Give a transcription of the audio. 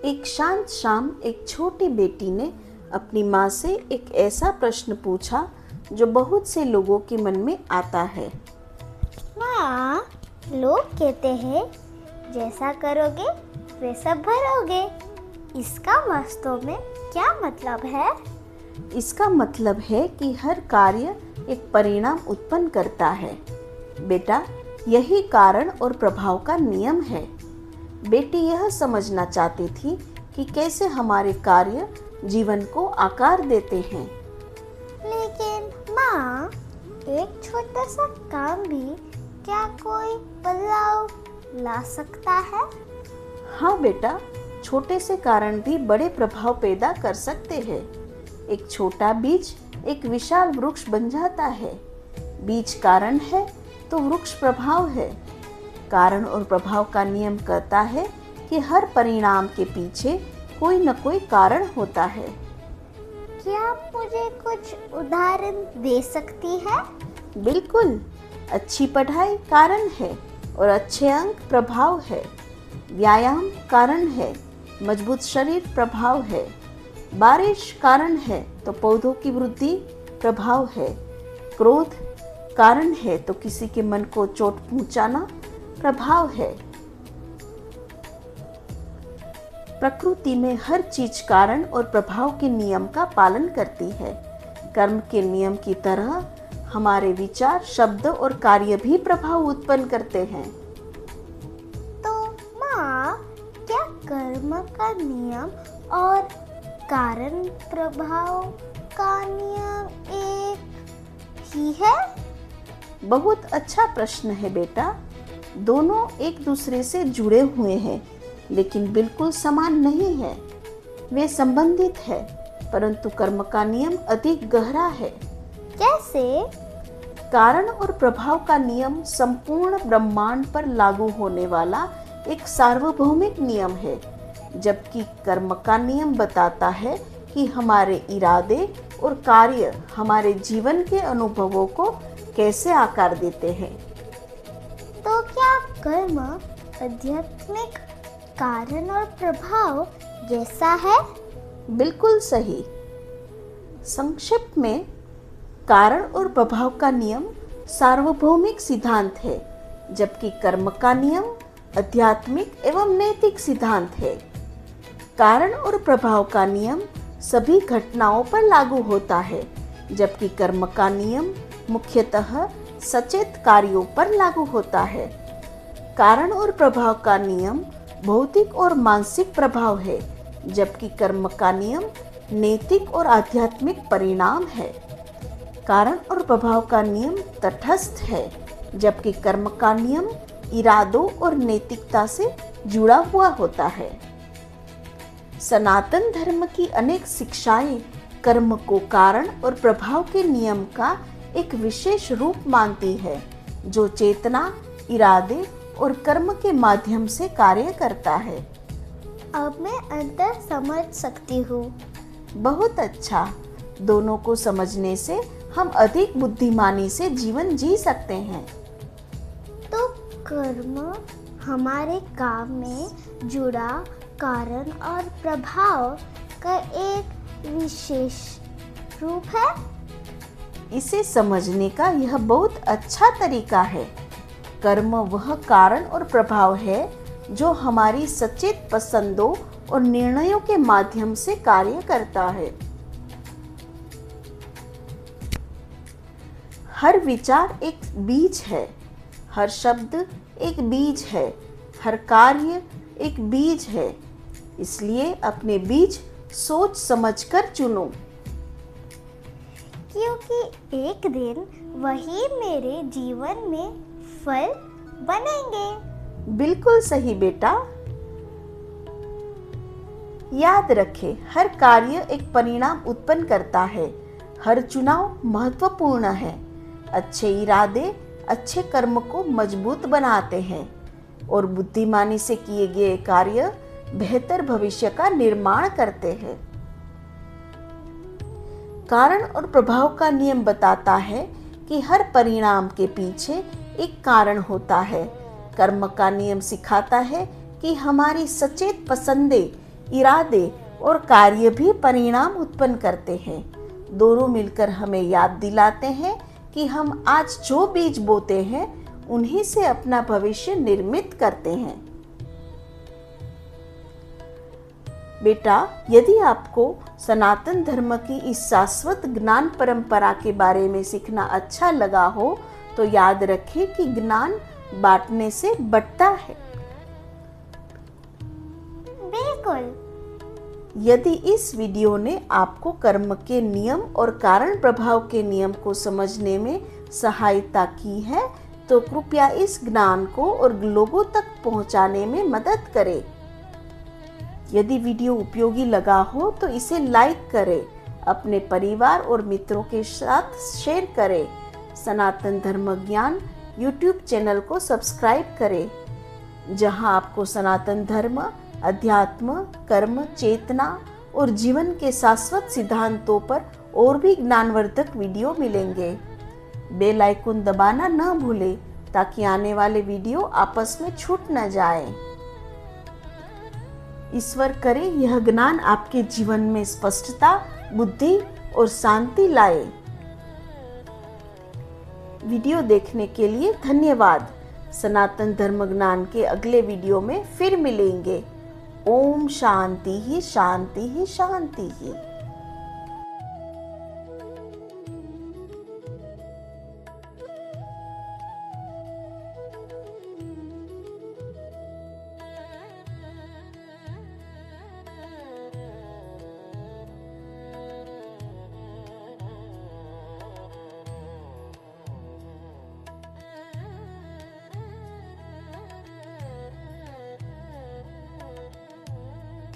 एक शांत शाम एक छोटी बेटी ने अपनी माँ से एक ऐसा प्रश्न पूछा जो बहुत से लोगों के मन में आता है। माँ, लोग कहते हैं जैसा करोगे वैसा भरोगे। इसका वास्तव में क्या मतलब है? इसका मतलब है कि हर कार्य एक परिणाम उत्पन्न करता है। बेटा, यही कारण और प्रभाव का नियम है। बेटी यह समझना चाहती थी कि कैसे हमारे कार्य जीवन को आकार देते हैं। लेकिन माँ, एक छोटा सा काम भी क्या कोई बदलाव ला सकता है? हाँ बेटा, छोटे से कारण भी बड़े प्रभाव पैदा कर सकते हैं। एक छोटा बीज एक विशाल वृक्ष बन जाता है। बीज कारण है तो वृक्ष प्रभाव है। कारण और प्रभाव का नियम कहता है कि हर परिणाम के पीछे कोई न कोई कारण होता है। क्या आप मुझे कुछ उदाहरण दे सकती है? बिल्कुल, अच्छी पढ़ाई कारण है और अच्छे अंक प्रभाव है। व्यायाम कारण है, मजबूत शरीर प्रभाव है। बारिश कारण है तो पौधों की वृद्धि प्रभाव है। क्रोध कारण है तो किसी के मन को चोट पहुंचाना प्रभाव है। प्रकृति में हर चीज कारण और प्रभाव के नियम का पालन करती है। कर्म के नियम की तरह हमारे विचार, शब्द और कार्य भी प्रभाव उत्पन्न करते हैं। तो माँ, क्या कर्म का नियम और कारण प्रभाव का नियम एक ही है? बहुत अच्छा प्रश्न है बेटा। दोनों एक दूसरे से जुड़े हुए हैं, लेकिन बिल्कुल समान नहीं है। वे संबंधित है, परंतु कर्म का नियम अधिक गहरा है। कैसे? कारण और प्रभाव का नियम संपूर्ण ब्रह्मांड पर लागू होने वाला एक सार्वभौमिक नियम है, जबकि कर्म का नियम बताता है कि हमारे इरादे और कार्य हमारे जीवन के अनुभवों को कैसे आकार देते हैं। तो क्या कर्म आध्यात्मिक कारण और प्रभाव जैसा है? बिल्कुल सही। संक्षिप्त में, कारण और प्रभाव का नियम सार्वभौमिक सिद्धांत है, जबकि कर्म का नियम आध्यात्मिक एवं नैतिक सिद्धांत है। कारण और प्रभाव का नियम सभी घटनाओं पर लागू होता है, जबकि कर्म का नियम मुख्यतः सचेत कार्यों पर लागू होता है। कारण और प्रभाव का नियम भौतिक और मानसिक प्रभाव है, जबकि कर्म का नियम नैतिक और आध्यात्मिक परिणाम है। कारण और प्रभाव का नियम तटस्थ है, जबकि कर्म का नियम इरादों और नैतिकता से जुड़ा हुआ होता है। सनातन धर्म की अनेक शिक्षाएं कर्म को कारण और प्रभाव के नियम का एक विशेष रूप मानती है, जो चेतना, इरादे और कर्म के माध्यम से कार्य करता है। अब मैं अंतर समझ सकती हूँ। बहुत अच्छा। दोनों को समझने से हम अधिक बुद्धिमानी से जीवन जी सकते हैं। तो कर्म हमारे काम में जुड़ा कारण और प्रभाव का एक विशेष रूप है। इसे समझने का यह बहुत अच्छा तरीका है। कर्म वह कारण और प्रभाव है जो हमारी सचेत पसंदों और निर्णयों के माध्यम से कार्य करता है। हर विचार एक बीज है, हर शब्द एक बीज है, हर कार्य एक बीज है। इसलिए अपने बीज सोच समझकर चुनो, क्योंकि एक दिन वही मेरे जीवन में फल बनेंगे। बिल्कुल सही बेटा। याद रखें, हर कार्य एक परिणाम उत्पन्न करता है। हर चुनाव महत्वपूर्ण है। अच्छे इरादे अच्छे कर्म को मजबूत बनाते हैं और बुद्धिमानी से किए गए कार्य बेहतर भविष्य का निर्माण करते हैं। कारण और प्रभाव का नियम बताता है कि हर परिणाम के पीछे एक कारण होता है। कर्म का नियम सिखाता है कि हमारी सचेत पसंदें इरादे और कार्य भी परिणाम उत्पन्न करते हैं। दोनों मिलकर हमें याद दिलाते हैं कि हम आज जो बीज बोते हैं उन्हीं से अपना भविष्य निर्मित करते हैं। बेटा, यदि आपको सनातन धर्म की इस शाश्वत ज्ञान परंपरा के बारे में सीखना अच्छा लगा हो तो याद रखें कि ज्ञान बांटने से बढ़ता है। बिल्कुल। यदि इस वीडियो ने आपको कर्म के नियम और कारण प्रभाव के नियम को समझने में सहायता की है तो कृपया इस ज्ञान को और लोगों तक पहुंचाने में मदद करें। यदि वीडियो उपयोगी लगा हो तो इसे लाइक करें, अपने परिवार और मित्रों के साथ शेयर करें। सनातन धर्म ज्ञान YouTube चैनल को सब्सक्राइब करें, जहां आपको सनातन धर्म, अध्यात्म, कर्म, चेतना और जीवन के शाश्वत सिद्धांतों पर और भी ज्ञानवर्धक वीडियो मिलेंगे। बेल आइकन दबाना न भूलें ताकि आने वाले वीडियो आपस में छूट न जाए। ईश्वर करे यह ज्ञान आपके जीवन में स्पष्टता, बुद्धि और शांति लाए। वीडियो देखने के लिए धन्यवाद। सनातन धर्म ज्ञान के अगले वीडियो में फिर मिलेंगे। ओम शांति ही शांति ही शांति ही।